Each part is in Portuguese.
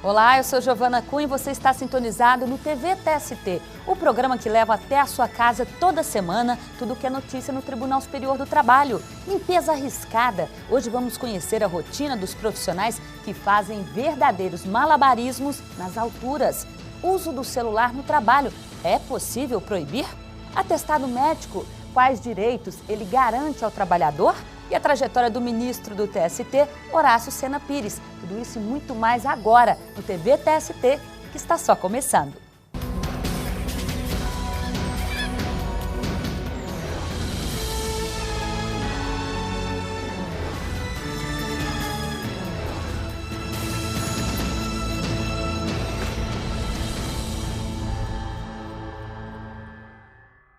Olá, eu sou Giovana Cunha e você está sintonizado no TV TST, o programa que leva até a sua casa toda semana tudo o que é notícia no Tribunal Superior do Trabalho. Limpeza arriscada. Hoje vamos conhecer a rotina dos profissionais que fazem verdadeiros malabarismos nas alturas. Uso do celular no trabalho. É possível proibir? Atestado médico. Quais direitos ele garante ao trabalhador? E a trajetória do ministro do TST, Horácio Sena Pires. Tudo isso e muito mais agora no TV TST, que está só começando.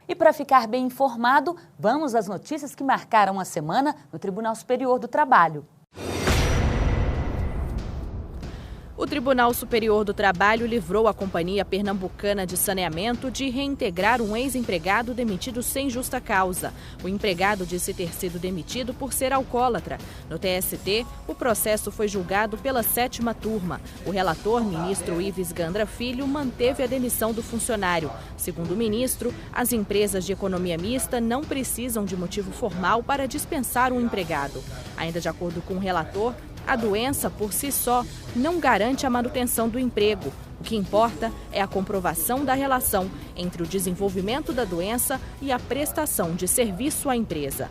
E para ficar bem informado, vamos às notícias que marcaram a semana no Tribunal Superior do Trabalho. O Tribunal Superior do Trabalho livrou a Companhia Pernambucana de Saneamento de reintegrar um ex-empregado demitido sem justa causa. O empregado disse ter sido demitido por ser alcoólatra. No TST, o processo foi julgado pela 7ª turma. O relator, ministro Ives Gandra Filho, manteve a demissão do funcionário. Segundo o ministro, as empresas de economia mista não precisam de motivo formal para dispensar um empregado. Ainda de acordo com o relator, a doença, por si só, não garante a manutenção do emprego. O que importa é a comprovação da relação entre o desenvolvimento da doença e a prestação de serviço à empresa.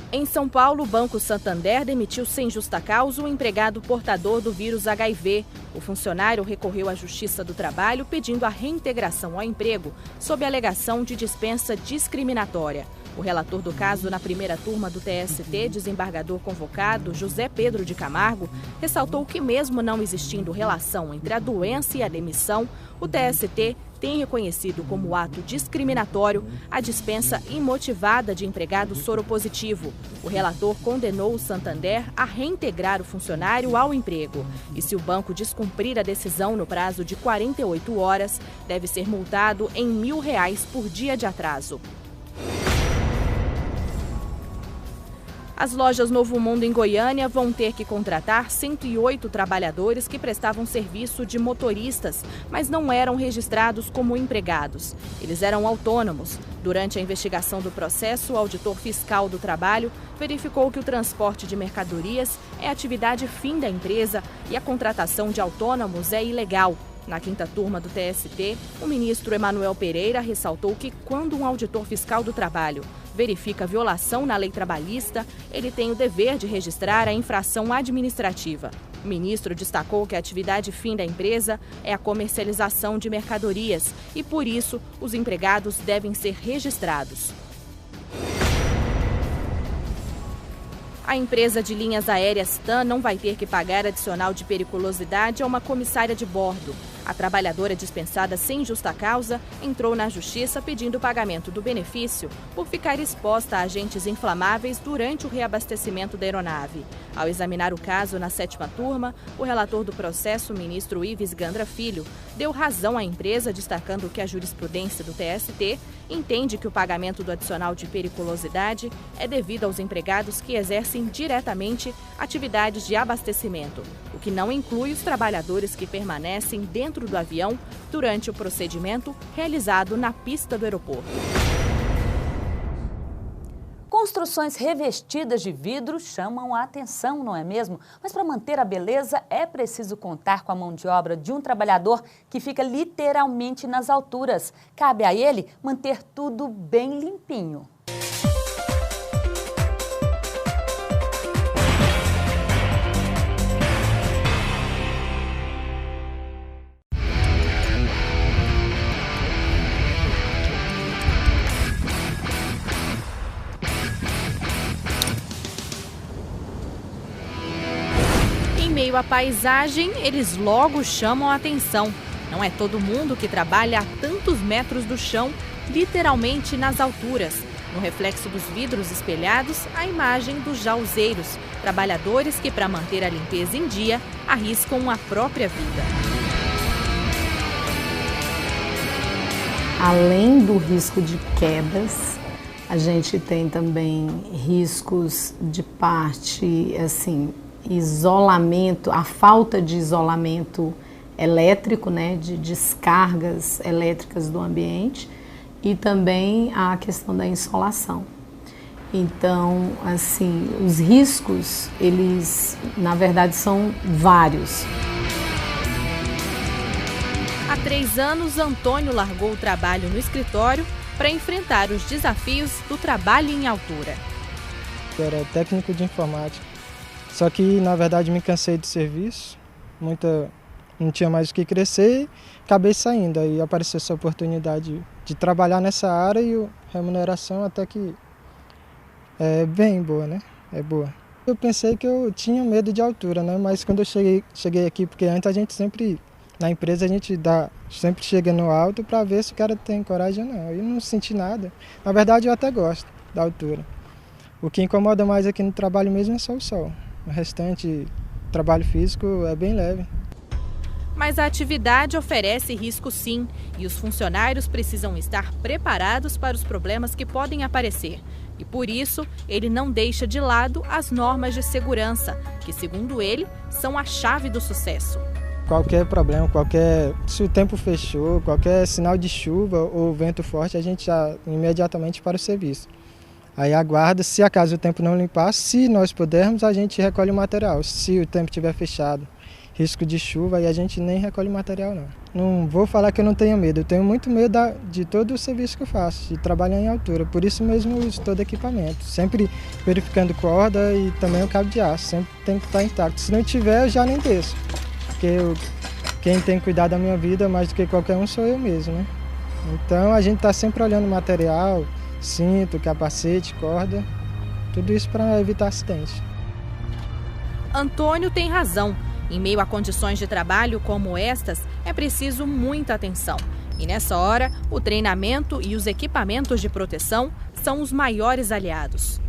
Em São Paulo, o Banco Santander demitiu sem justa causa o empregado portador do vírus HIV. O funcionário recorreu à Justiça do Trabalho pedindo a reintegração ao emprego sob a alegação de dispensa discriminatória. O relator do caso na primeira turma do TST, desembargador convocado, José Pedro de Camargo, ressaltou que mesmo não existindo relação entre a doença e a demissão, o TST tem reconhecido como ato discriminatório a dispensa imotivada de empregado soropositivo. O relator condenou o Santander a reintegrar o funcionário ao emprego. E se o banco descumprir a decisão no prazo de 48 horas, deve ser multado em R$1.000 por dia de atraso. As lojas Novo Mundo em Goiânia vão ter que contratar 108 trabalhadores que prestavam serviço de motoristas, mas não eram registrados como empregados. Eles eram autônomos. Durante a investigação do processo, o auditor fiscal do trabalho verificou que o transporte de mercadorias é atividade fim da empresa e a contratação de autônomos é ilegal. Na 5ª turma do TST, o ministro Emanuel Pereira ressaltou que quando um auditor fiscal do trabalho verifica violação na lei trabalhista, ele tem o dever de registrar a infração administrativa. O ministro destacou que a atividade fim da empresa é a comercialização de mercadorias e, por isso, os empregados devem ser registrados. A empresa de linhas aéreas TAM não vai ter que pagar adicional de periculosidade a uma comissária de bordo. A trabalhadora dispensada sem justa causa entrou na justiça pedindo o pagamento do benefício por ficar exposta a agentes inflamáveis durante o reabastecimento da aeronave. Ao examinar o caso na 7ª turma, o relator do processo, o ministro Ives Gandra Filho, deu razão à empresa, destacando que a jurisprudência do TST entende que o pagamento do adicional de periculosidade é devido aos empregados que exercem diretamente atividades de abastecimento, o que não inclui os trabalhadores que permanecem dentro do avião durante o procedimento realizado na pista do aeroporto. Construções revestidas de vidro chamam a atenção, não é mesmo? Mas para manter a beleza é preciso contar com a mão de obra de um trabalhador que fica literalmente nas alturas. Cabe a ele manter tudo bem limpinho. Em meio à paisagem, eles logo chamam a atenção. Não é todo mundo que trabalha a tantos metros do chão, literalmente nas alturas. No reflexo dos vidros espelhados, a imagem dos jauzeiros, trabalhadores que, para manter a limpeza em dia, arriscam a própria vida. Além do risco de quedas, a gente tem também riscos de parte, assim, isolamento, a falta de isolamento elétrico, né, de descargas elétricas do ambiente, e também a questão da insolação. Então, assim, os riscos, eles, na verdade, são vários. Há 3 anos, Antônio largou o trabalho no escritório para enfrentar os desafios do trabalho em altura. Eu era técnico de informática, só que, na verdade, me cansei do serviço, não tinha mais o que crescer, acabei saindo. Aí apareceu essa oportunidade de trabalhar nessa área e a remuneração até que é bem boa, né? É boa. Eu pensei que eu tinha medo de altura, né? Mas quando eu cheguei aqui, porque antes a gente sempre, na empresa a gente sempre chega no alto para ver se o cara tem coragem ou não. Eu não senti nada. Na verdade eu até gosto da altura. O que incomoda mais aqui no trabalho mesmo é só o sol. O restante, trabalho físico é bem leve. Mas a atividade oferece risco sim, e os funcionários precisam estar preparados para os problemas que podem aparecer. E por isso, ele não deixa de lado as normas de segurança, que, segundo ele, são a chave do sucesso. Qualquer problema, se o tempo fechou, qualquer sinal de chuva ou vento forte, a gente já imediatamente para o serviço. Aí aguarda, se acaso o tempo não limpar, se nós pudermos, a gente recolhe o material. Se o tempo estiver fechado, risco de chuva, aí a gente nem recolhe material não. Não vou falar que eu não tenho medo, eu tenho muito medo de todo o serviço que eu faço, de trabalhar em altura. Por isso mesmo eu uso todo equipamento, sempre verificando corda e também o cabo de aço, sempre tem que estar intacto. Se não tiver, eu já nem desço, porque quem tem que cuidar da minha vida mais do que qualquer um sou eu mesmo, né? Então a gente está sempre olhando o material, cinto, capacete, corda, tudo isso para evitar acidente. Antônio tem razão. Em meio a condições de trabalho como estas, é preciso muita atenção. E nessa hora, o treinamento e os equipamentos de proteção são os maiores aliados.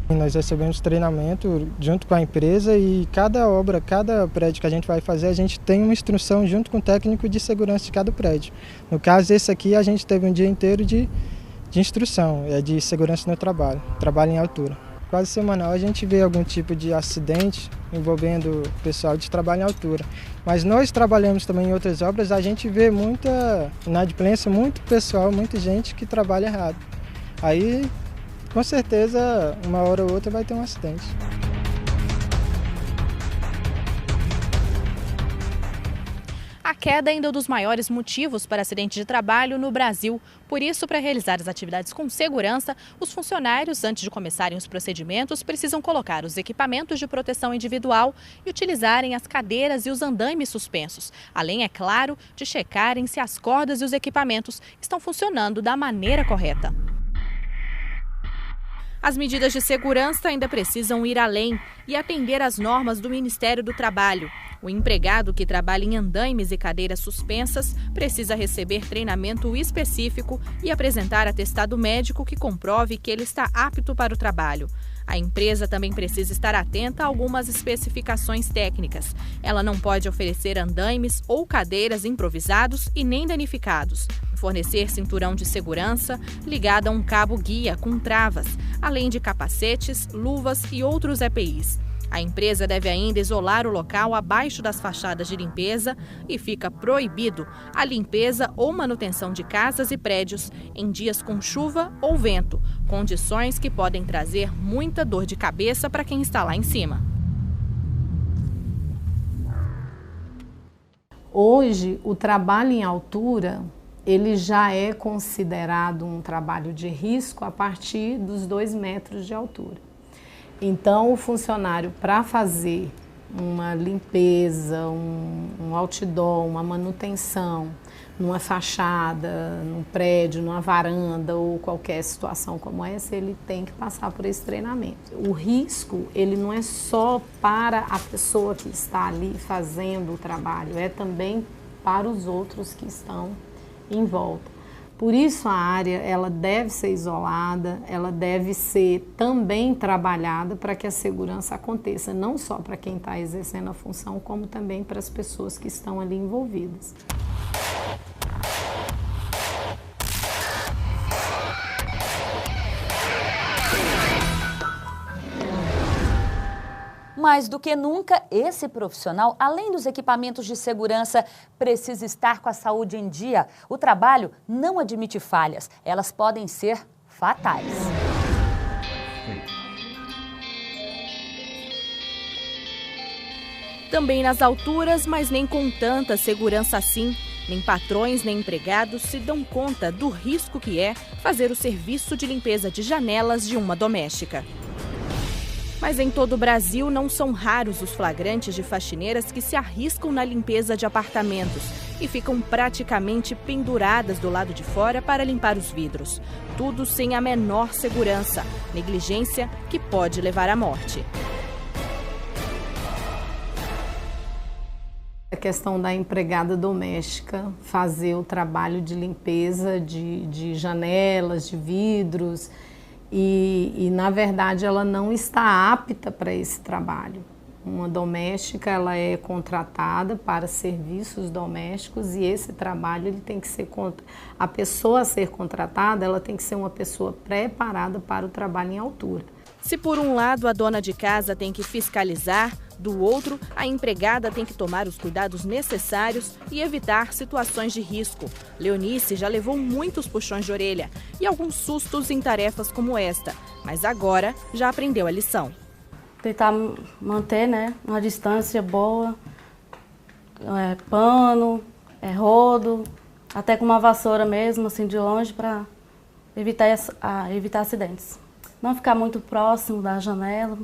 Nós recebemos treinamento junto com a empresa e cada prédio que a gente vai fazer, a gente tem uma instrução junto com o técnico de segurança de cada prédio. No caso, esse aqui, a gente teve um dia inteiro de instrução, de segurança no trabalho em altura. Quase semanal a gente vê algum tipo de acidente envolvendo o pessoal de trabalho em altura. Mas nós trabalhamos também em outras obras, a gente vê muita inadimplência, muito pessoal, muita gente que trabalha errado. Aí, com certeza, uma hora ou outra vai ter um acidente. A queda ainda é um dos maiores motivos para acidentes de trabalho no Brasil. Por isso, para realizar as atividades com segurança, os funcionários, antes de começarem os procedimentos, precisam colocar os equipamentos de proteção individual e utilizarem as cadeiras e os andaimes suspensos. Além, é claro, de checarem se as cordas e os equipamentos estão funcionando da maneira correta. As medidas de segurança ainda precisam ir além e atender às normas do Ministério do Trabalho. O empregado que trabalha em andaimes e cadeiras suspensas precisa receber treinamento específico e apresentar atestado médico que comprove que ele está apto para o trabalho. A empresa também precisa estar atenta a algumas especificações técnicas. Ela não pode oferecer andaimes ou cadeiras improvisados e nem danificados. Fornecer cinturão de segurança ligado a um cabo guia com travas, além de capacetes, luvas e outros EPIs. A empresa deve ainda isolar o local abaixo das fachadas de limpeza e fica proibido a limpeza ou manutenção de casas e prédios em dias com chuva ou vento, condições que podem trazer muita dor de cabeça para quem está lá em cima. Hoje, o trabalho em altura, ele já é considerado um trabalho de risco a partir dos 2 metros de altura. Então, o funcionário, para fazer uma limpeza, um outdoor, uma manutenção, numa fachada, num prédio, numa varanda ou qualquer situação como essa, ele tem que passar por esse treinamento. O risco, ele não é só para a pessoa que está ali fazendo o trabalho, é também para os outros que estão em volta. Por isso a área ela deve ser isolada, ela deve ser também trabalhada para que a segurança aconteça, não só para quem está exercendo a função, como também para as pessoas que estão ali envolvidas. Uma Mais do que nunca, esse profissional, além dos equipamentos de segurança, precisa estar com a saúde em dia. O trabalho não admite falhas, elas podem ser fatais. Também nas alturas, mas nem com tanta segurança assim. Nem patrões, nem empregados se dão conta do risco que é fazer o serviço de limpeza de janelas de uma doméstica. Mas em todo o Brasil não são raros os flagrantes de faxineiras que se arriscam na limpeza de apartamentos e ficam praticamente penduradas do lado de fora para limpar os vidros. Tudo sem a menor segurança, negligência que pode levar à morte. A questão da empregada doméstica fazer o trabalho de limpeza de janelas, de vidros e, na verdade, ela não está apta para esse trabalho. Uma doméstica, ela é contratada para serviços domésticos e esse trabalho ele tem que ser a pessoa a ser contratada, ela tem que ser uma pessoa preparada para o trabalho em altura. Se por um lado a dona de casa tem que fiscalizar, do outro a empregada tem que tomar os cuidados necessários e evitar situações de risco. Leonice já levou muitos puxões de orelha e alguns sustos em tarefas como esta, mas agora já aprendeu a lição. Tentar manter, uma distância boa, pano, rodo, até com uma vassoura mesmo, assim de longe, para evitar acidentes. Não ficar muito próximo da janela,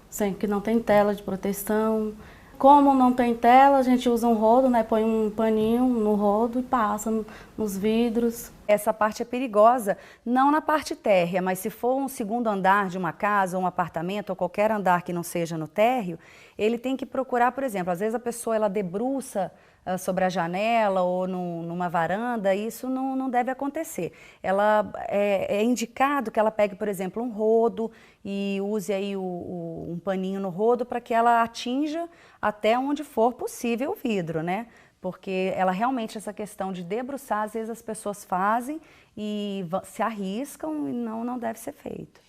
sem que não tem tela de proteção. Como não tem tela, a gente usa um rodo, põe um paninho no rodo e passa nos vidros. Essa parte é perigosa, não na parte térrea, mas se for um segundo andar de uma casa, ou um apartamento, ou qualquer andar que não seja no térreo, ele tem que procurar, por exemplo, às vezes a pessoa ela debruça sobre a janela ou numa varanda, isso não deve acontecer. Ela é indicado que ela pegue, por exemplo, um rodo e use aí um paninho no rodo para que ela atinja até onde for possível o vidro, Porque ela realmente, essa questão de debruçar, às vezes as pessoas fazem e se arriscam e não deve ser feito.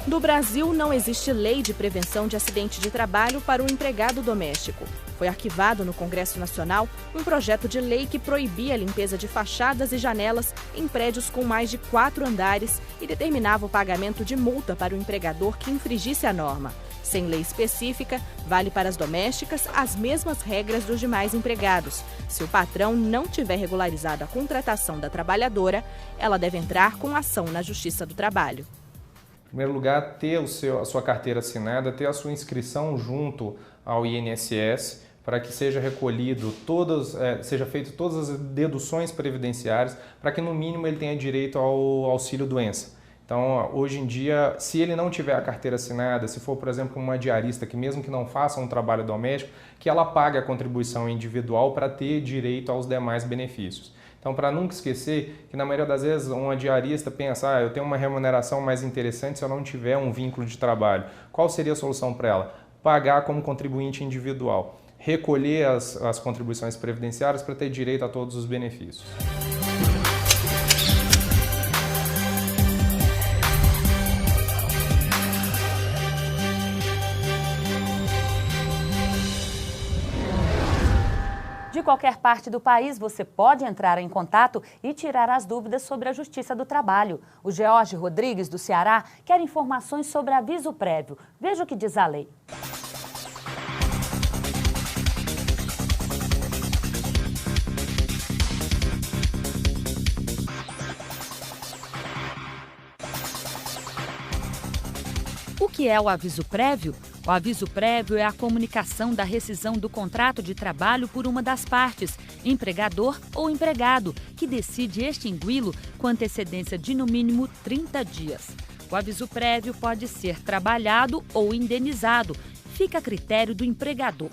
No Brasil, não existe lei de prevenção de acidente de trabalho para o empregado doméstico. Foi arquivado no Congresso Nacional um projeto de lei que proibia a limpeza de fachadas e janelas em prédios com mais de 4 andares e determinava o pagamento de multa para o empregador que infringisse a norma. Sem lei específica, vale para as domésticas as mesmas regras dos demais empregados. Se o patrão não tiver regularizado a contratação da trabalhadora, ela deve entrar com ação na Justiça do Trabalho. Em primeiro lugar, ter a sua carteira assinada, ter a sua inscrição junto ao INSS, para que seja recolhido seja feito todas as deduções previdenciárias, para que no mínimo ele tenha direito ao auxílio-doença. Então, hoje em dia, se ele não tiver a carteira assinada, se for, por exemplo, uma diarista que mesmo que não faça um trabalho doméstico, que ela pague a contribuição individual para ter direito aos demais benefícios. Então, para nunca esquecer que na maioria das vezes uma diarista pensa, eu tenho uma remuneração mais interessante se eu não tiver um vínculo de trabalho. Qual seria a solução para ela? Pagar como contribuinte individual, recolher as contribuições previdenciárias para ter direito a todos os benefícios. De qualquer parte do país, você pode entrar em contato e tirar as dúvidas sobre a Justiça do Trabalho. O George Rodrigues, do Ceará, quer informações sobre aviso prévio. Veja o que diz a lei. O que é o aviso prévio? O aviso prévio é a comunicação da rescisão do contrato de trabalho por uma das partes, empregador ou empregado, que decide extingui-lo com antecedência de no mínimo 30 dias. O aviso prévio pode ser trabalhado ou indenizado, fica a critério do empregador.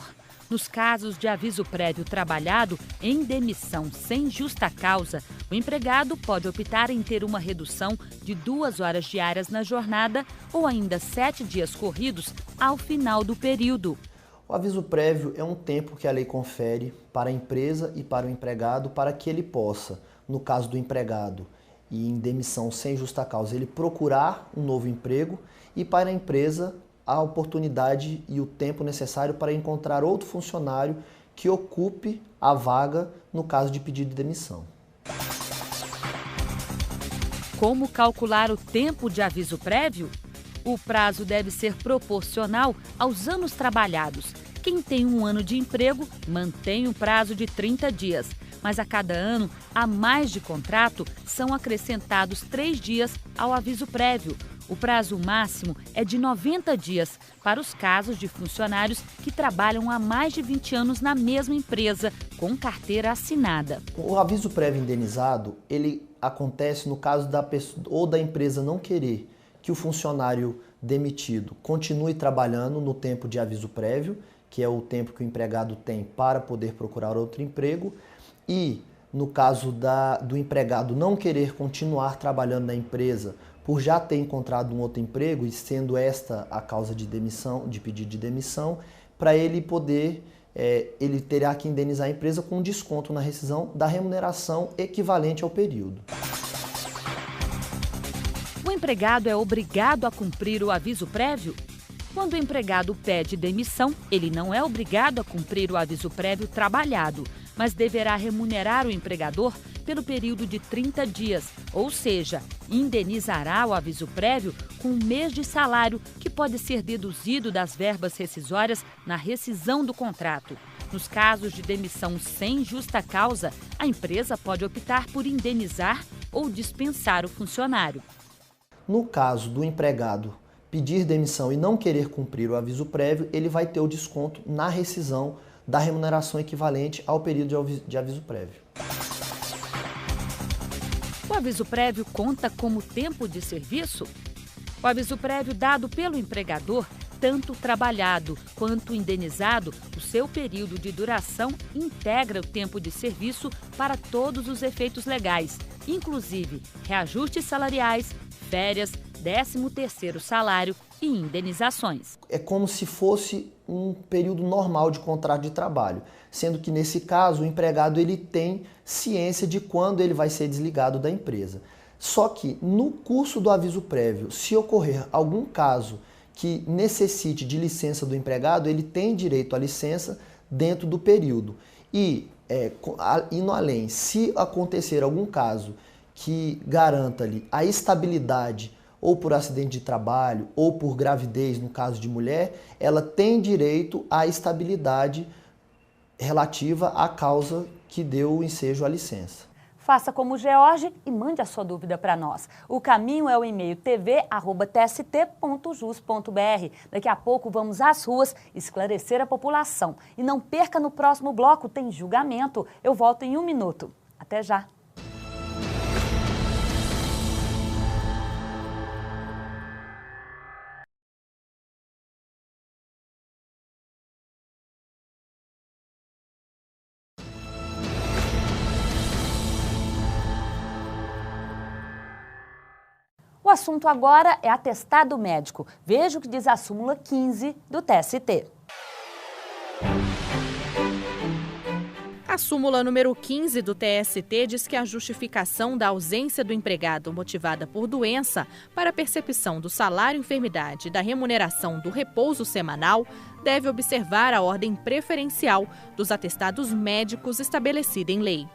Nos casos de aviso prévio trabalhado em demissão sem justa causa, o empregado pode optar em ter uma redução de 2 horas diárias na jornada ou ainda 7 dias corridos ao final do período. O aviso prévio é um tempo que a lei confere para a empresa e para o empregado para que ele possa, no caso do empregado e em demissão sem justa causa, ele procurar um novo emprego e para a empresa a oportunidade e o tempo necessário para encontrar outro funcionário que ocupe a vaga no caso de pedido de demissão. Como calcular o tempo de aviso prévio? O prazo deve ser proporcional aos anos trabalhados. Quem tem 1 ano de emprego mantém o prazo de 30 dias, mas a cada ano, a mais de contrato, são acrescentados 3 dias ao aviso prévio. O prazo máximo é de 90 dias para os casos de funcionários que trabalham há mais de 20 anos na mesma empresa, com carteira assinada. O aviso prévio indenizado, ele acontece no caso da pessoa ou da empresa não querer que o funcionário demitido continue trabalhando no tempo de aviso prévio, que é o tempo que o empregado tem para poder procurar outro emprego, e no caso do empregado não querer continuar trabalhando na empresa por já ter encontrado um outro emprego e sendo esta a causa de demissão, de pedido de demissão, para ele poder, ele terá que indenizar a empresa com desconto na rescisão da remuneração equivalente ao período. O empregado é obrigado a cumprir o aviso prévio? Quando o empregado pede demissão, ele não é obrigado a cumprir o aviso prévio trabalhado, mas deverá remunerar o empregador pelo período de 30 dias, ou seja, indenizará o aviso prévio com 1 mês de salário, que pode ser deduzido das verbas rescisórias na rescisão do contrato. Nos casos de demissão sem justa causa, a empresa pode optar por indenizar ou dispensar o funcionário. No caso do empregado pedir demissão e não querer cumprir o aviso prévio, ele vai ter o desconto na rescisão da remuneração equivalente ao período de aviso prévio. O aviso prévio conta como tempo de serviço? O aviso prévio dado pelo empregador, tanto trabalhado quanto indenizado, o seu período de duração integra o tempo de serviço para todos os efeitos legais, inclusive reajustes salariais, férias, 13º salário e indenizações. É como se fosse um período normal de contrato de trabalho, sendo que nesse caso o empregado ele tem ciência de quando ele vai ser desligado da empresa. Só que no curso do aviso prévio, se ocorrer algum caso que necessite de licença do empregado, ele tem direito à licença dentro do período. E, indo além, se acontecer algum caso que garanta-lhe a estabilidade ou por acidente de trabalho, ou por gravidez, no caso de mulher, ela tem direito à estabilidade relativa à causa que deu o ensejo à licença. Faça como o George e mande a sua dúvida para nós. O caminho é o e-mail tv@tst.jus.br. Daqui a pouco vamos às ruas esclarecer a população. E não perca, no próximo bloco, tem julgamento. Eu volto em 1 minuto. Até já. O assunto agora é atestado médico. Veja o que diz a súmula 15 do TST. A súmula número 15 do TST diz que a justificação da ausência do empregado motivada por doença para a percepção do salário enfermidade e da remuneração do repouso semanal deve observar a ordem preferencial dos atestados médicos estabelecida em lei.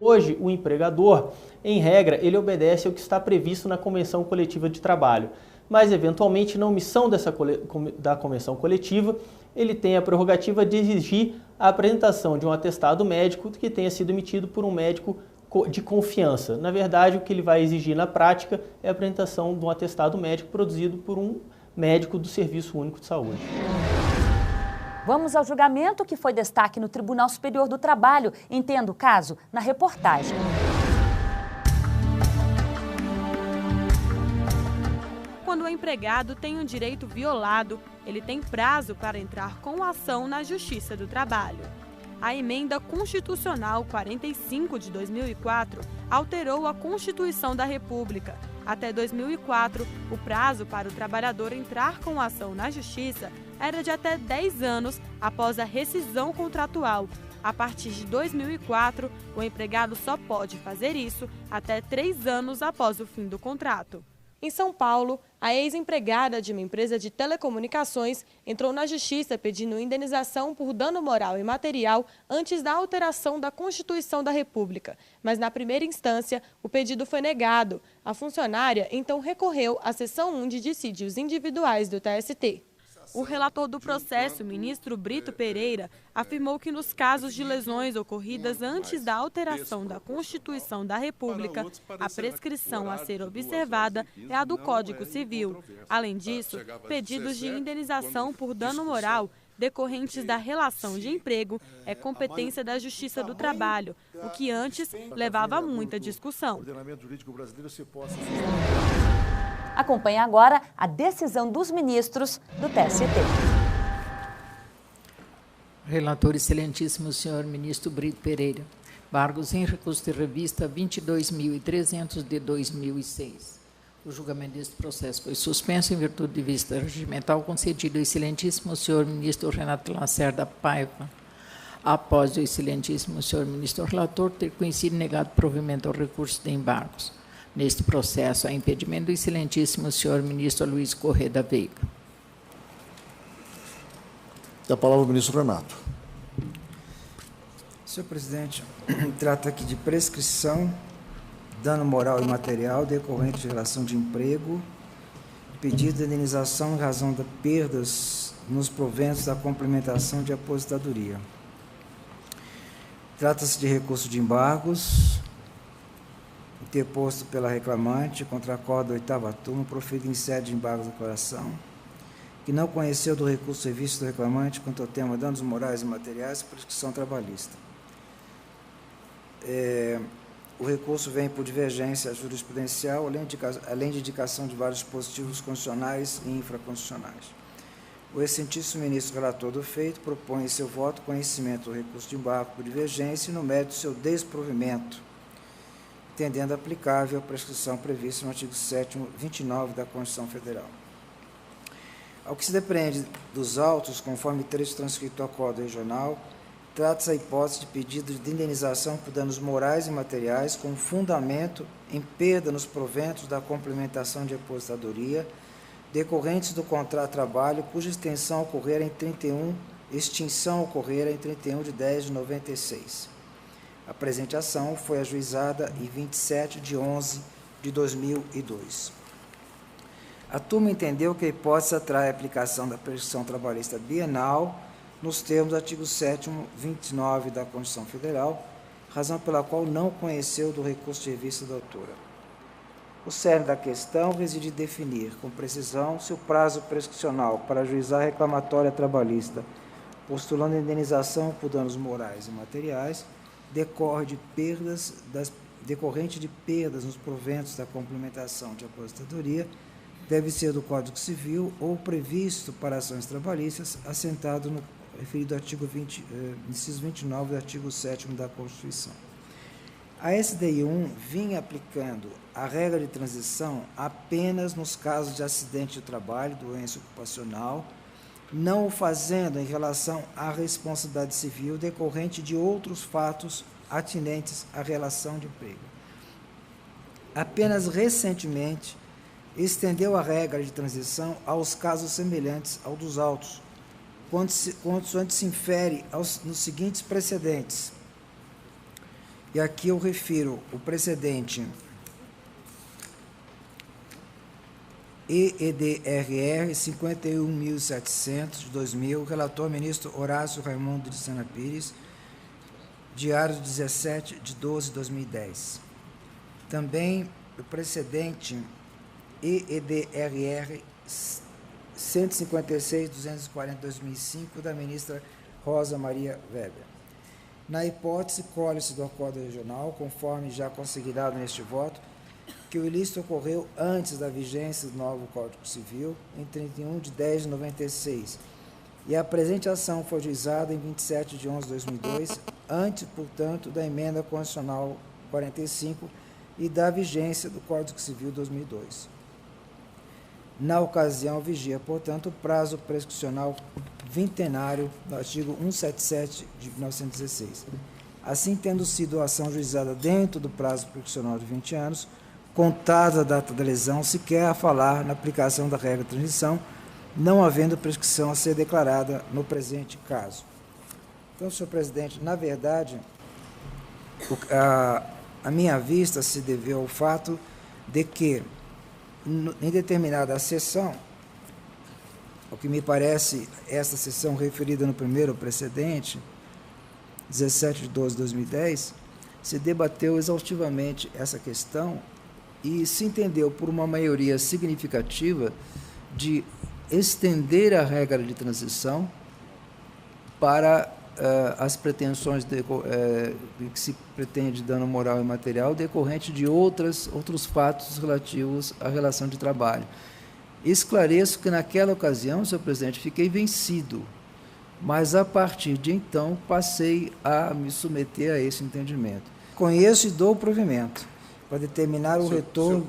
Hoje, o empregador, em regra, ele obedece ao que está previsto na Convenção Coletiva de Trabalho, mas, eventualmente, na omissão da Convenção Coletiva, ele tem a prerrogativa de exigir a apresentação de um atestado médico que tenha sido emitido por um médico de confiança. Na verdade, o que ele vai exigir na prática é a apresentação de um atestado médico produzido por um médico do Serviço Único de Saúde. Vamos ao julgamento que foi destaque no Tribunal Superior do Trabalho. Entenda o caso na reportagem. Quando o empregado tem um direito violado, ele tem prazo para entrar com ação na Justiça do Trabalho. A Emenda Constitucional 45 de 2004 alterou a Constituição da República. Até 2004, o prazo para o trabalhador entrar com ação na Justiça era de até 10 anos após a rescisão contratual. A partir de 2004, o empregado só pode fazer isso até 3 anos após o fim do contrato. Em São Paulo, a ex-empregada de uma empresa de telecomunicações entrou na justiça pedindo indenização por dano moral e material antes da alteração da Constituição da República. Mas, na primeira instância, o pedido foi negado. A funcionária, então, recorreu à seção 1 de dissídios individuais do TST. O relator do processo, ministro Brito Pereira, afirmou que nos casos de lesões ocorridas antes da alteração da Constituição da República, a prescrição a ser observada é a do Código Civil. Além disso, pedidos de indenização por dano moral decorrentes da relação de emprego é competência da Justiça do Trabalho, o que antes levava a muita discussão. Acompanhe agora a decisão dos ministros do TST. Relator excelentíssimo senhor ministro Brito Pereira. Embargos em recurso de revista 22.300 de 2006. O julgamento deste processo foi suspenso em virtude de vista regimental concedido ao excelentíssimo senhor ministro Renato Lacerda Paiva, após o excelentíssimo senhor ministro relator ter conhecido e negado provimento ao recurso de embargos. Neste processo, há impedimento do excelentíssimo senhor ministro Luiz Corrêa da Veiga. A palavra ao ministro Renato. Senhor presidente, trata aqui de prescrição, dano moral e material decorrente de relação de emprego, pedido de indenização em razão de perdas nos proventos da complementação de aposentadoria. Trata-se de recurso de embargos, interposto pela reclamante contra a acordo da 8ª turma, proferido em sede de embargos de declaração, que não conheceu do recurso de serviço do reclamante quanto ao tema danos morais e materiais e prescrição trabalhista. O recurso vem por divergência jurisprudencial, além de indicação de vários dispositivos constitucionais e infraconstitucionais. O excelentíssimo ministro relator do feito propõe em seu voto conhecimento do recurso de embargo por divergência e no mérito do seu desprovimento, entendendo aplicável a prescrição prevista no artigo 7º, 29 da Constituição Federal. Ao que se depreende dos autos, conforme trecho transcrito ao Código Regional, trata-se a hipótese de pedido de indenização por danos morais e materiais com fundamento em perda nos proventos da complementação de aposentadoria decorrentes do contrato de trabalho cuja extinção ocorrera em 31 de 10 de 96. A presente ação foi ajuizada em 27 de 11 de 2002. A turma entendeu que a hipótese atrai a aplicação da prescrição trabalhista bienal nos termos do artigo 7º, 29 da Constituição Federal, razão pela qual não conheceu do recurso de revista da autora. O cerne da questão reside em definir com precisão se o prazo prescricional para ajuizar a reclamatória trabalhista, postulando a indenização por danos morais e materiais, decorrente de perdas nos proventos da complementação de aposentadoria, deve ser do Código Civil ou previsto para ações trabalhistas, assentado no referido artigo 20, inciso 29 do artigo 7º da Constituição. A SDI 1 vinha aplicando a regra de transição apenas nos casos de acidente de trabalho, doença ocupacional, não o fazendo em relação à responsabilidade civil decorrente de outros fatos atinentes à relação de emprego. Apenas recentemente estendeu a regra de transição aos casos semelhantes ao dos autos, quando se infere nos seguintes precedentes. E aqui eu refiro o precedente EEDRR 51.700 de 2000, relator ministro Horácio Raimundo de Sena Pires, diário 17 de 12 de 2010. Também o precedente EEDRR 156.240 de 2005, da ministra Rosa Maria Weber. Na hipótese, colhe-se do acordo regional, conforme já considerado neste voto, que o ilícito ocorreu antes da vigência do novo Código Civil, em 31 de 10 de 96, e a presente ação foi ajuizada em 27 de 11 de 2002, antes, portanto, da emenda constitucional 45 e da vigência do Código Civil 2002. Na ocasião, vigia, portanto, o prazo prescricional vintenário do artigo 177 de 1916. Assim, tendo sido a ação juizada dentro do prazo prescricional de 20 anos, contada a data da lesão, sequer a falar na aplicação da regra de transição, não havendo prescrição a ser declarada no presente caso. Então, senhor presidente, na verdade, a minha vista se deveu ao fato de que, em determinada sessão, o que me parece, esta sessão referida no primeiro precedente, 17 de 12 de 2010, se debateu exaustivamente essa questão e se entendeu por uma maioria significativa de estender a regra de transição para as pretensões que se pretende dano moral e material decorrente de outros fatos relativos à relação de trabalho. Esclareço que naquela ocasião, senhor presidente, fiquei vencido, mas a partir de então passei a me submeter a esse entendimento. Conheço e dou o provimento para determinar o retorno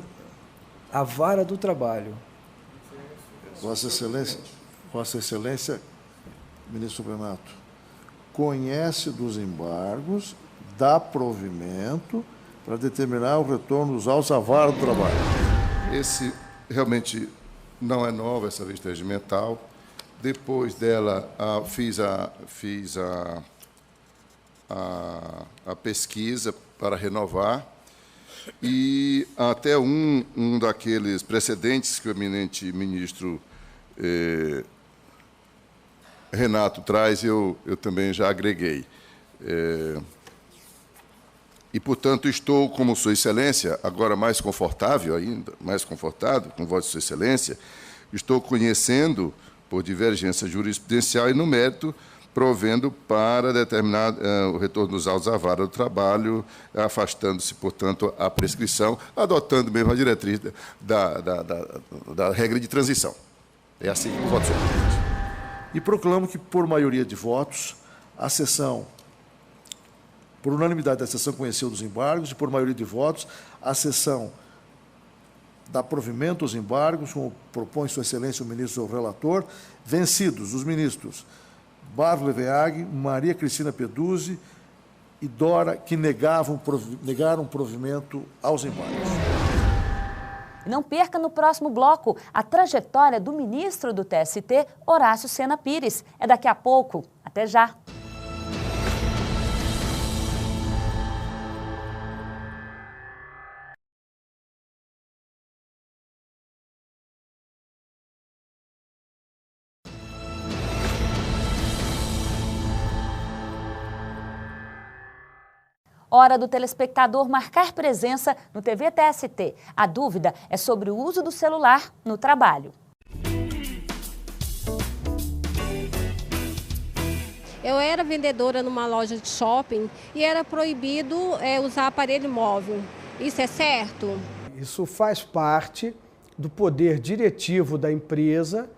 à vara do trabalho. Vossa Excelência, ministro Renato, conhece dos embargos, dá provimento para determinar o retorno dos autos à vara do trabalho. Esse realmente não é nova, essa lista regimental. Depois dela, fiz a pesquisa para renovar, e até um daqueles precedentes que o eminente ministro Renato traz, eu também já agreguei. E, portanto, estou, como Sua Excelência, agora mais confortável ainda, mais confortável com Vossa Excelência, estou conhecendo, por divergência jurisprudencial e no mérito, provendo para determinar o retorno dos autos à vara do trabalho, afastando-se, portanto, a prescrição, adotando mesmo a diretriz da regra de transição. É assim que o voto, senhor presidente. E proclamo que, por maioria de votos, a sessão, por unanimidade, a sessão conheceu dos embargos, e por maioria de votos, a sessão dá provimento aos embargos, como propõe Sua Excelência o ministro relator, vencidos os ministros Barros Leveag, Maria Cristina Peduzzi e Dora, que negaram provimento aos embargos. Não perca no próximo bloco a trajetória do ministro do TST, Horácio Sena Pires. É daqui a pouco. Até já! Hora do telespectador marcar presença no TV TST. A dúvida é sobre o uso do celular no trabalho. Eu era vendedora numa loja de shopping e era proibido usar aparelho móvel. Isso é certo? Isso faz parte do poder diretivo da empresa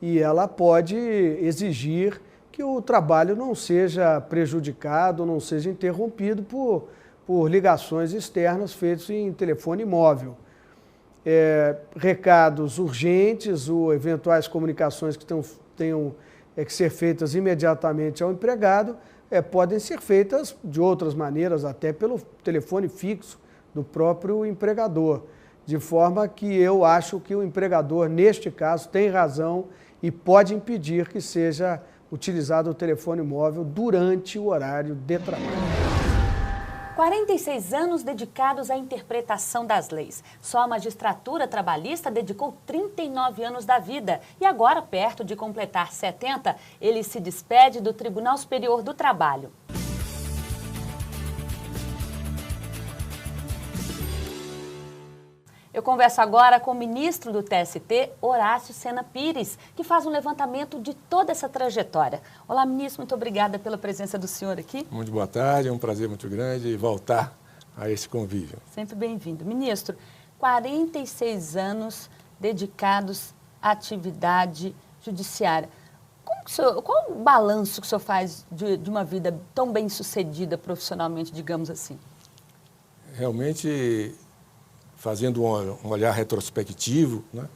e ela pode exigir que o trabalho não seja prejudicado, não seja interrompido por ligações externas feitas em telefone móvel. Recados urgentes ou eventuais comunicações que tenham que ser feitas imediatamente ao empregado podem ser feitas de outras maneiras, até pelo telefone fixo do próprio empregador. De forma que eu acho que o empregador, neste caso, tem razão e pode impedir que seja utilizado o telefone móvel durante o horário de trabalho. 46 anos dedicados à interpretação das leis. Só a magistratura trabalhista dedicou 39 anos da vida. E agora, perto de completar 70, ele se despede do Tribunal Superior do Trabalho. Eu converso agora com o ministro do TST, Horácio Sena Pires, que faz um levantamento de toda essa trajetória. Olá, ministro, muito obrigada pela presença do senhor aqui. Muito boa tarde, é um prazer muito grande voltar a esse convívio. Sempre bem-vindo. Ministro, 46 anos dedicados à atividade judiciária. Qual o balanço que o senhor faz de uma vida tão bem sucedida profissionalmente, digamos assim? Realmente, fazendo um olhar retrospectivo, né,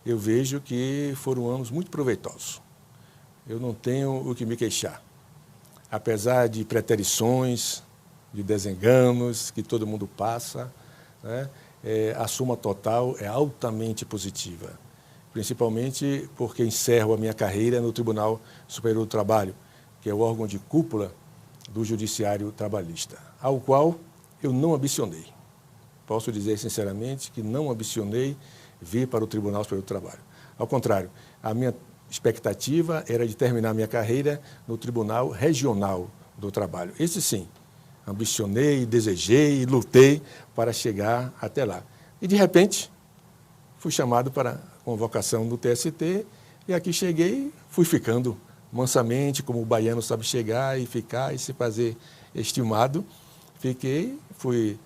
eu vejo que foram anos muito proveitosos. Eu não tenho o que me queixar. Apesar de preterições, de desenganos que todo mundo passa, né, a soma total é altamente positiva, principalmente porque encerro a minha carreira no Tribunal Superior do Trabalho, que é o órgão de cúpula do Judiciário Trabalhista, ao qual eu não ambicionei. Posso dizer sinceramente que não ambicionei vir para o Tribunal Superior do Trabalho. Ao contrário, a minha expectativa era de terminar minha carreira no Tribunal Regional do Trabalho. Esse sim, ambicionei, desejei, lutei para chegar até lá. E, de repente, fui chamado para convocação do TST e aqui cheguei, fui ficando mansamente, como o baiano sabe chegar e ficar e se fazer estimado. Fui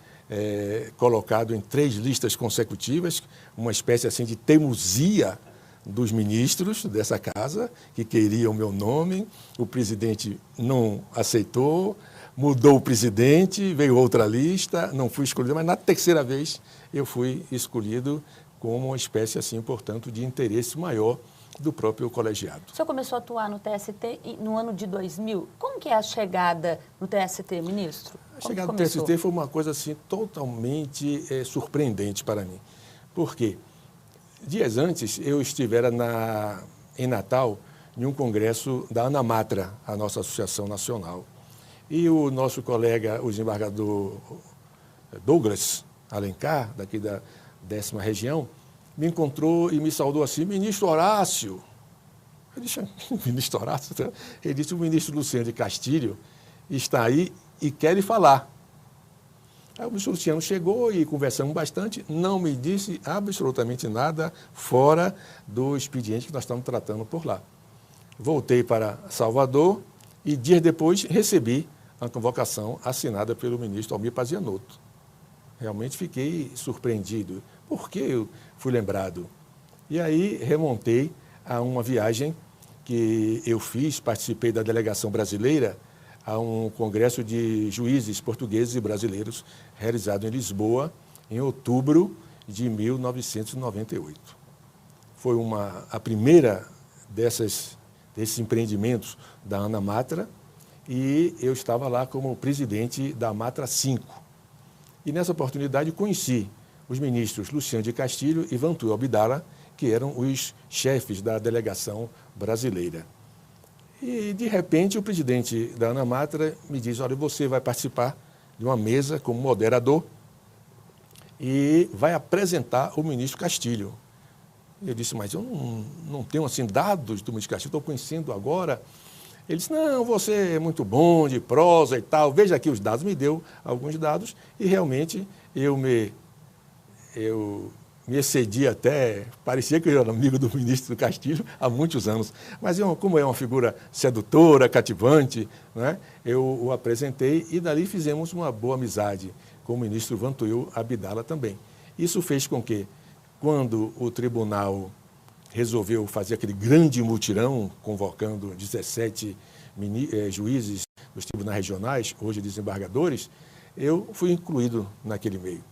colocado em 3 listas consecutivas, uma espécie assim de teimosia dos ministros dessa casa, que queriam o meu nome. O presidente não aceitou, mudou o presidente, veio outra lista, não fui escolhido, mas na terceira vez eu fui escolhido como uma espécie, assim, portanto, de interesse maior do próprio colegiado. O senhor começou a atuar no TST no ano de 2000. Como que é a chegada no TST, ministro? A chegada no TST foi uma coisa assim, totalmente surpreendente para mim. Por quê? Dias antes, eu estivera em Natal, em um congresso da ANAMATRA, a nossa Associação Nacional. E o nosso colega, o desembargador Douglas Alencar, daqui da 10ª região, me encontrou e me saudou assim: ministro Horácio. Eu disse: ministro Horácio? Ele disse: o ministro Luciano de Castilho está aí e quer lhe falar. Aí o ministro Luciano chegou e conversamos bastante, não me disse absolutamente nada fora do expediente que nós estamos tratando por lá. Voltei para Salvador e dias depois recebi a convocação assinada pelo ministro Almir Pazianotto. Realmente fiquei surpreendido. Por que eu fui lembrado? E aí remontei a uma viagem que eu fiz, participei da delegação brasileira a um congresso de juízes portugueses e brasileiros realizado em Lisboa em outubro de 1998. Foi a primeira desses empreendimentos da ANAMATRA e eu estava lá como presidente da Matra 5. E nessa oportunidade conheci os ministros Luciano de Castilho e Vantuil Abdala, que eram os chefes da delegação brasileira. E, de repente, o presidente da ANAMATRA me diz: olha, você vai participar de uma mesa como moderador e vai apresentar o ministro Castilho. Eu disse: mas eu não tenho assim dados do ministro Castilho, estou conhecendo agora. Ele disse: não, você é muito bom de prosa e tal, veja aqui os dados. Me deu alguns dados e realmente eu me excedi até, parecia que eu era amigo do ministro Castilho há muitos anos. Mas como é uma figura sedutora, cativante, né, eu o apresentei e dali fizemos uma boa amizade com o ministro Vantuil Abdala também. Isso fez com que, quando o tribunal resolveu fazer aquele grande mutirão, convocando 17 juízes dos tribunais regionais, hoje desembargadores, eu fui incluído naquele meio.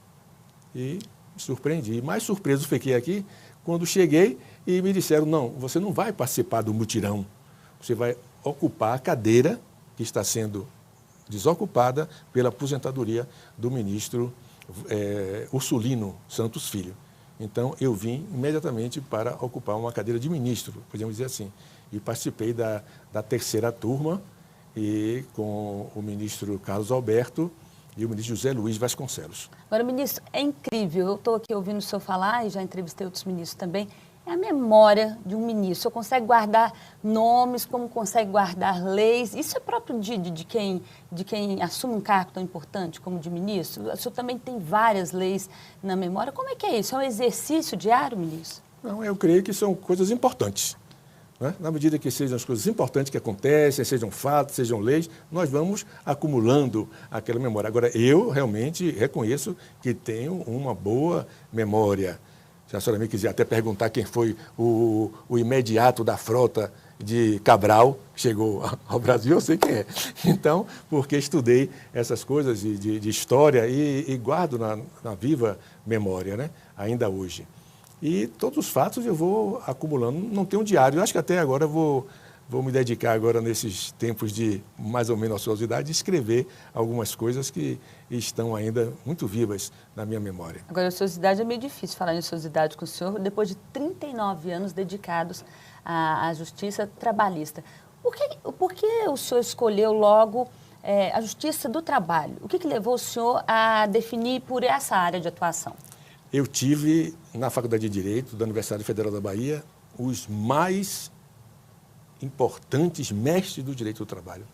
E me surpreendi. Mais surpreso fiquei aqui quando cheguei e me disseram: não, você não vai participar do mutirão, você vai ocupar a cadeira que está sendo desocupada pela aposentadoria do ministro Ursulino Santos Filho. Então, eu vim imediatamente para ocupar uma cadeira de ministro, podemos dizer assim, e participei da terceira turma e com o ministro Carlos Alberto e o ministro José Luiz Vasconcelos. Agora, ministro, é incrível, eu estou aqui ouvindo o senhor falar e já entrevistei outros ministros também, é a memória de um ministro. O senhor consegue guardar nomes, como consegue guardar leis. Isso é próprio de quem assume um cargo tão importante como de ministro? O senhor também tem várias leis na memória. Como é que é isso? É um exercício diário, ministro? Não, eu creio que são coisas importantes. Né? Na medida que sejam as coisas importantes que acontecem, sejam fatos, sejam leis, nós vamos acumulando aquela memória. Agora, eu realmente reconheço que tenho uma boa memória. Se a senhora me quiser até perguntar quem foi o imediato da frota de Cabral, que chegou ao Brasil, eu sei quem é. Então, porque estudei essas coisas de história e guardo na viva memória, né? Ainda hoje. E todos os fatos eu vou acumulando, não tenho um diário. Eu acho que até agora eu vou vou me dedicar agora, nesses tempos de mais ou menos ociosidade, a escrever algumas coisas que estão ainda muito vivas na minha memória. Agora, a ociosidade é meio difícil falar em ociosidade com o senhor, depois de 39 anos dedicados à justiça trabalhista. Por que o senhor escolheu logo a justiça do trabalho? O que levou o senhor a definir por essa área de atuação? Eu tive, na Faculdade de Direito da Universidade Federal da Bahia, os mais importantes mestres do direito do trabalho.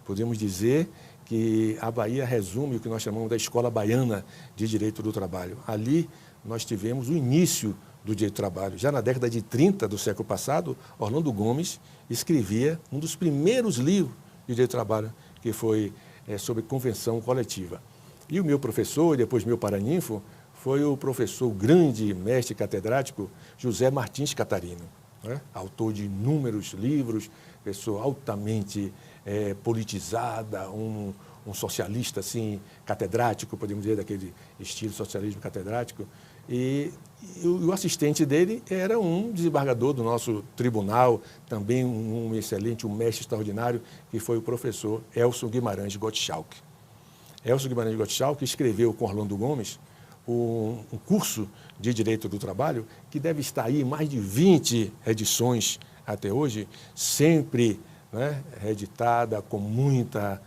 Podemos dizer que a Bahia resume o que nós chamamos da Escola Baiana de Direito do Trabalho. Ali nós tivemos o início do direito do trabalho. Já na década de 30 do século passado, Orlando Gomes escrevia um dos primeiros livros de direito do trabalho, que foi sobre convenção coletiva. E o meu professor, e depois meu paraninfo, foi o professor, o grande mestre catedrático, José Martins Catarino, né? Autor de inúmeros livros, pessoa altamente politizada, um socialista assim, catedrático, podemos dizer, daquele estilo socialismo catedrático. E o assistente dele era um desembargador do nosso tribunal, também um excelente, um mestre extraordinário, que foi o professor Elson Guimarães Gottschalk. Elson Guimarães Gottschalk escreveu com Orlando Gomes um curso de Direito do Trabalho que deve estar aí em mais de 20 edições até hoje, sempre, né, reeditada com muita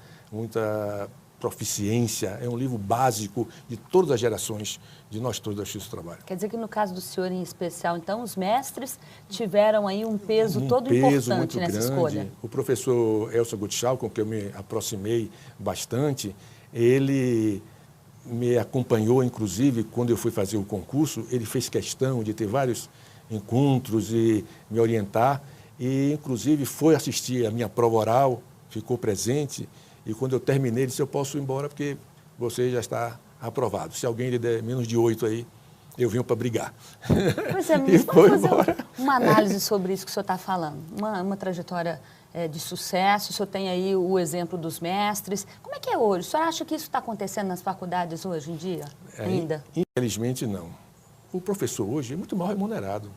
proficiência. É um livro básico de todas as gerações de nós todos da Justiça do Trabalho. Quer dizer que no caso do senhor em especial, então, os mestres tiveram aí um peso todo peso importante muito nessa grande. escolha. O professor Elson Gottschalk, com quem eu me aproximei bastante, ele me acompanhou, inclusive, quando eu fui fazer o concurso. Ele fez questão de ter vários encontros e me orientar, e, inclusive, foi assistir a minha prova oral, ficou presente, e quando eu terminei, ele disse: eu posso ir embora porque você já está aprovado. Se alguém lhe der menos de 8 aí, eu venho para brigar. Pois é, mas vamos fazer uma análise sobre isso que o senhor está falando. Uma trajetória de sucesso, o senhor tem aí o exemplo dos mestres. Como é que é hoje? O senhor acha que isso está acontecendo nas faculdades hoje em dia, ainda? Infelizmente, não. O professor hoje é muito mal remunerado.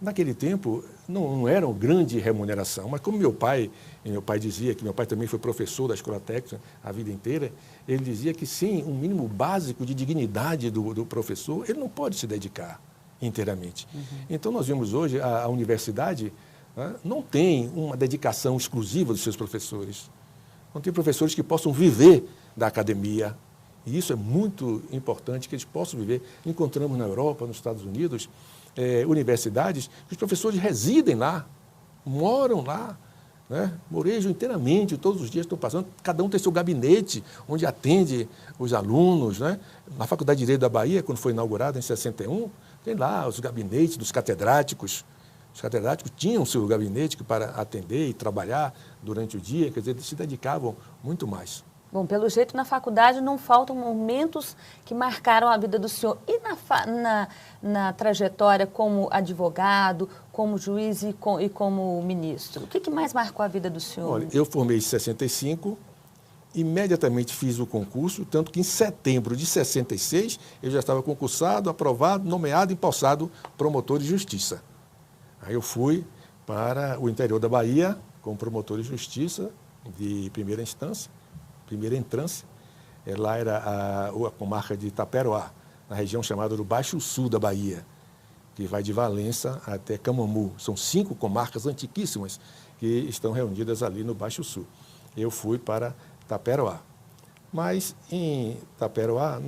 Naquele tempo, não era uma grande remuneração, mas como meu pai dizia, que meu pai também foi professor da escola técnica a vida inteira, ele dizia que sem um mínimo básico de dignidade do professor, ele não pode se dedicar inteiramente. Uhum. Então, nós vemos hoje, a universidade, né, não tem uma dedicação exclusiva dos seus professores. Não tem professores que possam viver da academia. E isso é muito importante, que eles possam viver. Encontramos na Europa, nos Estados Unidos, universidades que os professores residem lá, moram lá, né? Morejam inteiramente, todos os dias estão passando, cada um tem seu gabinete, onde atende os alunos, né? Na Faculdade de Direito da Bahia, quando foi inaugurada em 61, tem lá os gabinetes dos catedráticos. Os catedráticos tinham seu gabinete para atender e trabalhar durante o dia, quer dizer, eles se dedicavam muito mais. Bom, pelo jeito, na faculdade não faltam momentos que marcaram a vida do senhor. E na trajetória como advogado, como juiz e como ministro? O que mais marcou a vida do senhor? Olha, eu formei em 65, imediatamente fiz o concurso, tanto que em setembro de 66 eu já estava concursado, aprovado, nomeado e empossado promotor de justiça. Aí eu fui para o interior da Bahia como promotor de justiça de primeira instância. Primeira entrância, lá era a comarca de Itaperoá, na região chamada do Baixo Sul da Bahia, que vai de Valença até Camamu. São 5 comarcas antiquíssimas que estão reunidas ali no Baixo Sul. Eu fui para Itaperoá. Mas em Itaperoá,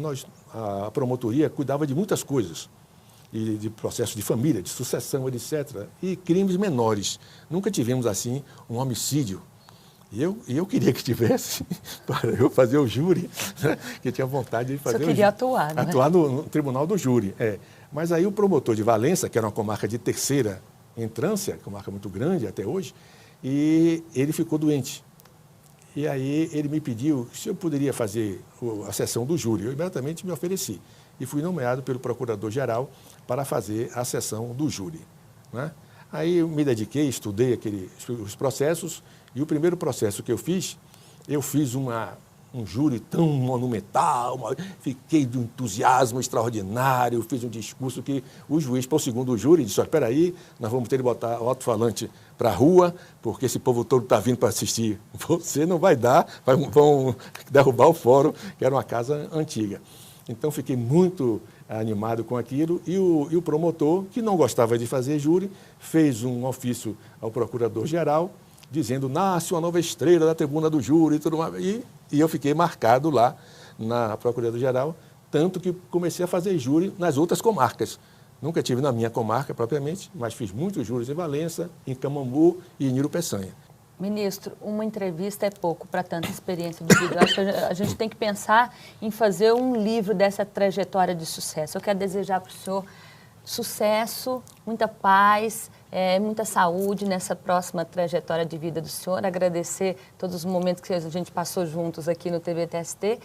a promotoria cuidava de muitas coisas, e de processos de família, de sucessão, etc., e crimes menores. Nunca tivemos, assim, um homicídio. E eu queria que tivesse, para eu fazer o júri, né? Que tinha vontade de fazer. Você queria atuar, né? Atuar no tribunal do júri. Mas aí o promotor de Valença, que era uma comarca de terceira entrância, comarca muito grande até hoje, e ele ficou doente. E aí ele me pediu se eu poderia fazer a sessão do júri. Eu imediatamente me ofereci. E fui nomeado pelo procurador-geral para fazer a sessão do júri, né? Aí eu me dediquei, estudei os processos. E o primeiro processo que eu fiz um um júri tão monumental, fiquei de um entusiasmo extraordinário, fiz um discurso que o juiz, para o segundo júri, disse, espera aí, nós vamos ter que botar o alto-falante para a rua, porque esse povo todo está vindo para assistir. Você não vai dar, vão derrubar o fórum, que era uma casa antiga. Então, fiquei muito animado com aquilo, e o promotor, que não gostava de fazer júri, fez um ofício ao procurador-geral, dizendo, nasce uma nova estrela da tribuna do júri e tudo mais. E eu fiquei marcado lá na Procuradoria-Geral, tanto que comecei a fazer júri nas outras comarcas. Nunca tive na minha comarca propriamente, mas fiz muitos júris em Valença, em Camambu e em Nilo Peçanha. Ministro, uma entrevista é pouco para tanta experiência de vida. Eu acho que a gente tem que pensar em fazer um livro dessa trajetória de sucesso. Eu quero desejar para o senhor sucesso, muita paz, muita saúde nessa próxima trajetória de vida do senhor. Agradecer todos os momentos que a gente passou juntos aqui no TVTST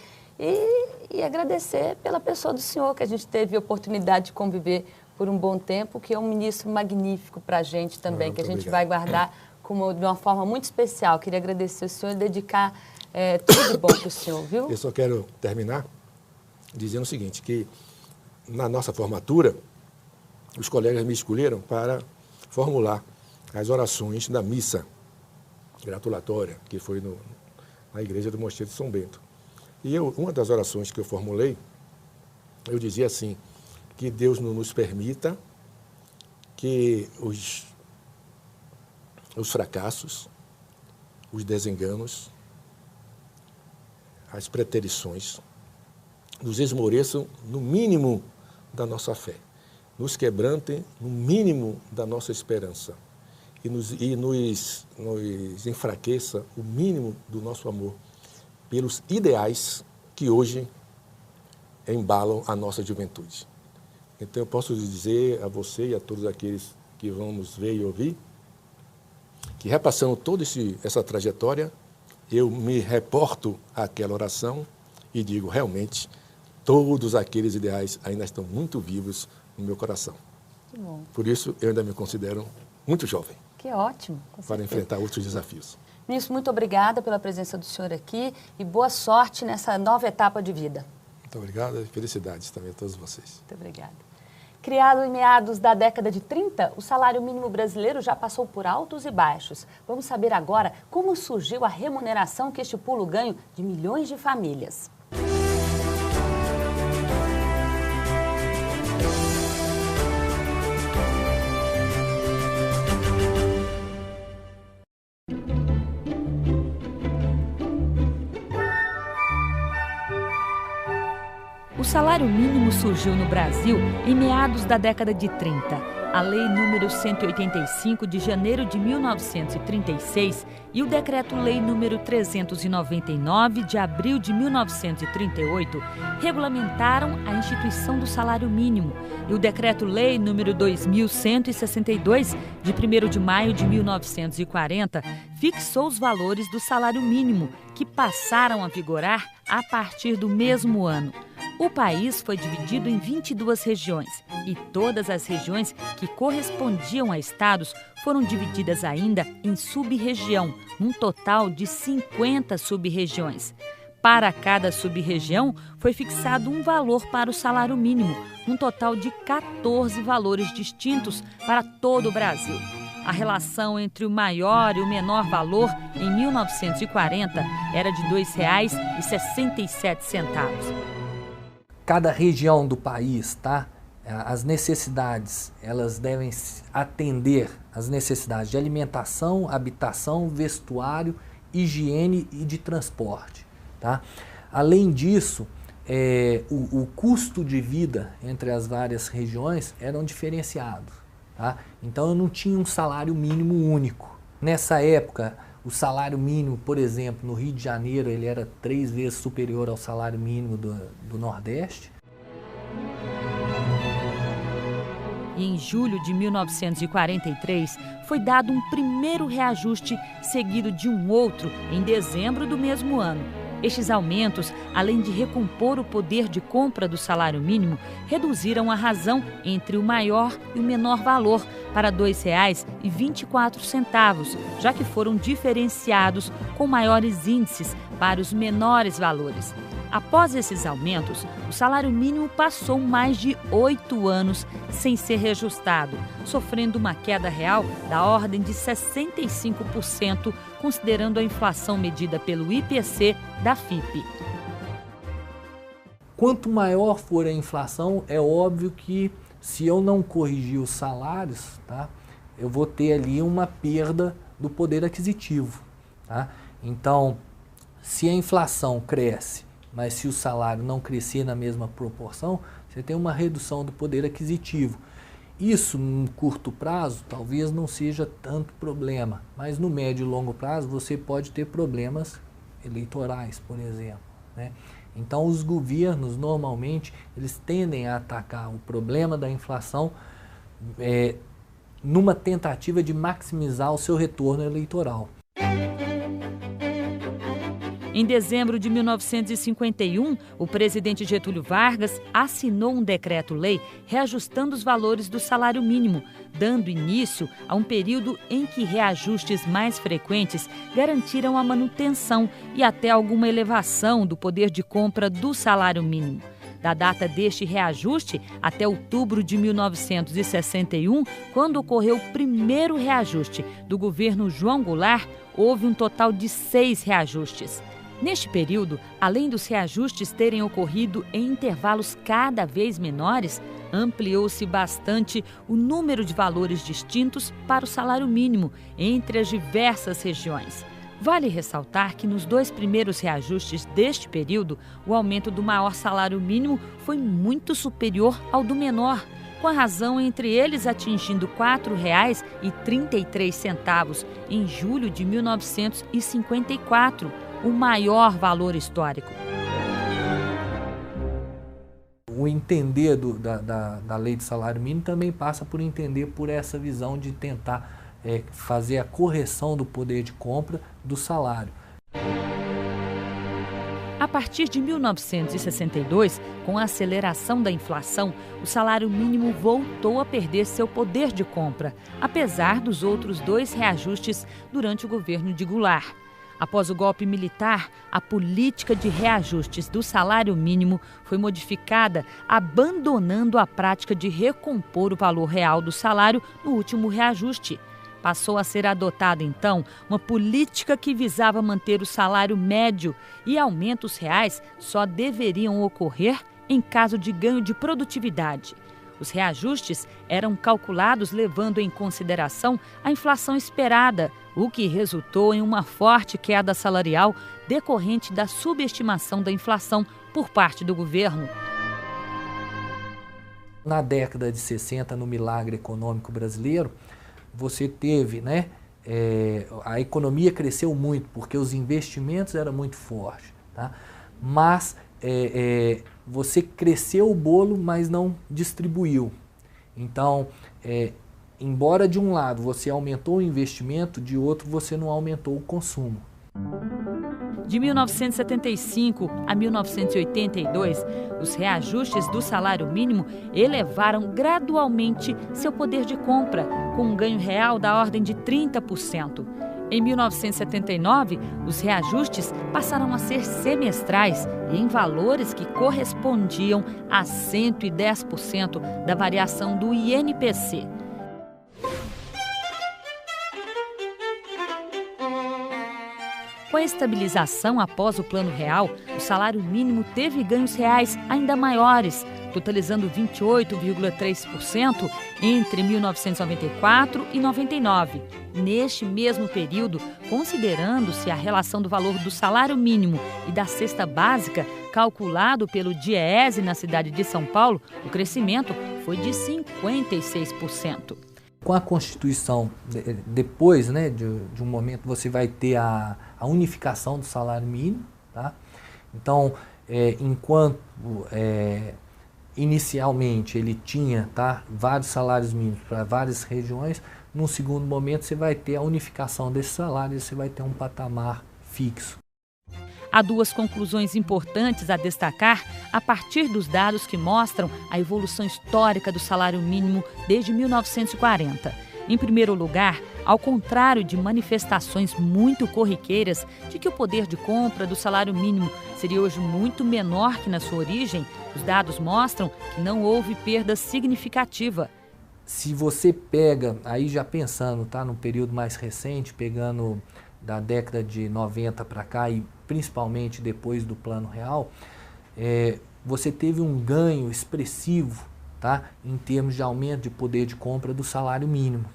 e agradecer pela pessoa do senhor, que a gente teve a oportunidade de conviver por um bom tempo, que é um ministro magnífico para a gente também, que a gente vai guardar de uma forma muito especial. Queria agradecer o senhor e dedicar tudo de bom para o senhor, viu? Eu só quero terminar dizendo o seguinte, que na nossa formatura, os colegas me escolheram para formular as orações da missa gratulatória, que foi na igreja do Mosteiro de São Bento. E uma das orações que eu formulei, eu dizia assim, que Deus não nos permita que os fracassos, os desenganos, as preterições nos esmoreçam no mínimo da nossa fé, nos quebrantem no mínimo da nossa esperança e nos enfraqueça o mínimo do nosso amor pelos ideais que hoje embalam a nossa juventude. Então eu posso dizer a você e a todos aqueles que vão nos ver e ouvir, que repassando toda essa trajetória, eu me reporto àquela oração e digo, realmente, todos aqueles ideais ainda estão muito vivos no meu coração. Que bom. Por isso, eu ainda me considero muito jovem. Que ótimo. Para enfrentar outros desafios. Ministro, muito obrigada pela presença do senhor aqui e boa sorte nessa nova etapa de vida. Muito obrigado e felicidades também a todos vocês. Muito obrigada. Criado em meados da década de 30, o salário mínimo brasileiro já passou por altos e baixos. Vamos saber agora como surgiu a remuneração que estipula o ganho de milhões de famílias. O salário mínimo surgiu no Brasil em meados da década de 30. A Lei nº 185 de janeiro de 1936 e o Decreto-Lei nº 399 de abril de 1938 regulamentaram a instituição do salário mínimo. E o Decreto-Lei nº 2162 de 1º de maio de 1940 fixou os valores do salário mínimo, que passaram a vigorar a partir do mesmo ano. O país foi dividido em 22 regiões e todas as regiões que correspondiam a estados foram divididas ainda em sub-região, num total de 50 sub-regiões. Para cada sub-região foi fixado um valor para o salário mínimo, num total de 14 valores distintos para todo o Brasil. A relação entre o maior e o menor valor, em 1940, era de R$ 2,67. Cada região do país, tá? As necessidades, elas devem atender às necessidades de alimentação, habitação, vestuário, higiene e de transporte, tá? Além disso, o custo de vida entre as várias regiões eram diferenciados, tá? Então eu não tinha um salário mínimo único. Nessa época, o salário mínimo, por exemplo, no Rio de Janeiro, ele era 3 vezes superior ao salário mínimo do Nordeste. E em julho de 1943, foi dado um primeiro reajuste, seguido de um outro em dezembro do mesmo ano. Estes aumentos, além de recompor o poder de compra do salário mínimo, reduziram a razão entre o maior e o menor valor para R$ 2,24, já que foram diferenciados com maiores índices para os menores valores. Após esses aumentos, o salário mínimo passou mais de 8 anos sem ser reajustado, sofrendo uma queda real da ordem de 65%, considerando a inflação medida pelo IPC da FIPE. Quanto maior for a inflação, é óbvio que se eu não corrigir os salários, tá, eu vou ter ali uma perda do poder aquisitivo. Tá? Então, se a inflação cresce, mas se o salário não crescer na mesma proporção, você tem uma redução do poder aquisitivo. Isso, no curto prazo, talvez não seja tanto problema, mas no médio e longo prazo você pode ter problemas eleitorais, por exemplo, né? Então, os governos, normalmente, eles tendem a atacar o problema da inflação numa tentativa de maximizar o seu retorno eleitoral. Em dezembro de 1951, o presidente Getúlio Vargas assinou um decreto-lei reajustando os valores do salário mínimo, dando início a um período em que reajustes mais frequentes garantiram a manutenção e até alguma elevação do poder de compra do salário mínimo. Da data deste reajuste até outubro de 1961, quando ocorreu o primeiro reajuste do governo João Goulart, houve um total de 6 reajustes. Neste período, além dos reajustes terem ocorrido em intervalos cada vez menores, ampliou-se bastante o número de valores distintos para o salário mínimo entre as diversas regiões. Vale ressaltar que nos 2 primeiros reajustes deste período, o aumento do maior salário mínimo foi muito superior ao do menor, com a razão entre eles atingindo R$ 4,33 em julho de 1954, o maior valor histórico. O entender da lei de salário mínimo também passa por entender por essa visão de tentar fazer a correção do poder de compra do salário. A partir de 1962, com a aceleração da inflação, o salário mínimo voltou a perder seu poder de compra, apesar dos outros 2 reajustes durante o governo de Goulart. Após o golpe militar, a política de reajustes do salário mínimo foi modificada, abandonando a prática de recompor o valor real do salário no último reajuste. Passou a ser adotada, então, uma política que visava manter o salário médio e aumentos reais só deveriam ocorrer em caso de ganho de produtividade. Os reajustes eram calculados levando em consideração a inflação esperada, o que resultou em uma forte queda salarial decorrente da subestimação da inflação por parte do governo. Na década de 60, no milagre econômico brasileiro, você teve, né, a economia cresceu muito porque os investimentos eram muito fortes, tá? Mas você cresceu o bolo, mas não distribuiu. Então, embora de um lado você aumentou o investimento, de outro você não aumentou o consumo. De 1975 a 1982, os reajustes do salário mínimo elevaram gradualmente seu poder de compra, com um ganho real da ordem de 30%. Em 1979, os reajustes passaram a ser semestrais e em valores que correspondiam a 110% da variação do INPC. Com a estabilização após o Plano Real, o salário mínimo teve ganhos reais ainda maiores, totalizando 28,3% entre 1994 e 99. Neste mesmo período, considerando-se a relação do valor do salário mínimo e da cesta básica, calculado pelo DIEESE na cidade de São Paulo, o crescimento foi de 56%. Com a Constituição, depois, né, de um momento, você vai ter a unificação do salário mínimo, tá? Então, enquanto inicialmente ele tinha, tá, vários salários mínimos para várias regiões, num segundo momento você vai ter a unificação desses salários, você vai ter um patamar fixo. Há duas conclusões importantes a destacar a partir dos dados que mostram a evolução histórica do salário mínimo desde 1940. Em primeiro lugar, ao contrário de manifestações muito corriqueiras de que o poder de compra do salário mínimo seria hoje muito menor que na sua origem, os dados mostram que não houve perda significativa. Se você pega, aí já pensando, tá, no período mais recente, pegando da década de 90 para cá e principalmente depois do Plano Real, você teve um ganho expressivo, tá, em termos de aumento de poder de compra do salário mínimo.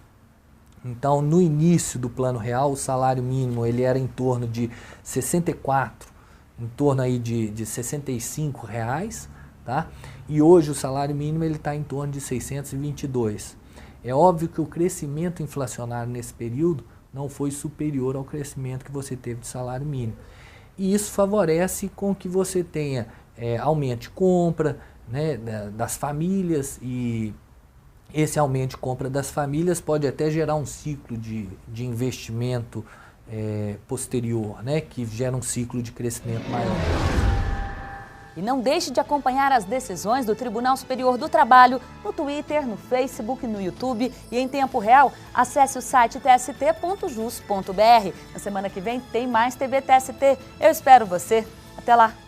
Então, no início do Plano Real, o salário mínimo ele era em torno de 64, em torno aí de R$ 65 reais, tá? E hoje o salário mínimo ele está em torno de 622. É óbvio que o crescimento inflacionário nesse período não foi superior ao crescimento que você teve de salário mínimo. E isso favorece com que você tenha aumento de compra, né, das famílias, e esse aumento de compra das famílias pode até gerar um ciclo de investimento posterior, né, que gera um ciclo de crescimento maior. E não deixe de acompanhar as decisões do Tribunal Superior do Trabalho no Twitter, no Facebook, no YouTube e em tempo real. Acesse o site tst.jus.br. Na semana que vem tem mais TV TST. Eu espero você. Até lá!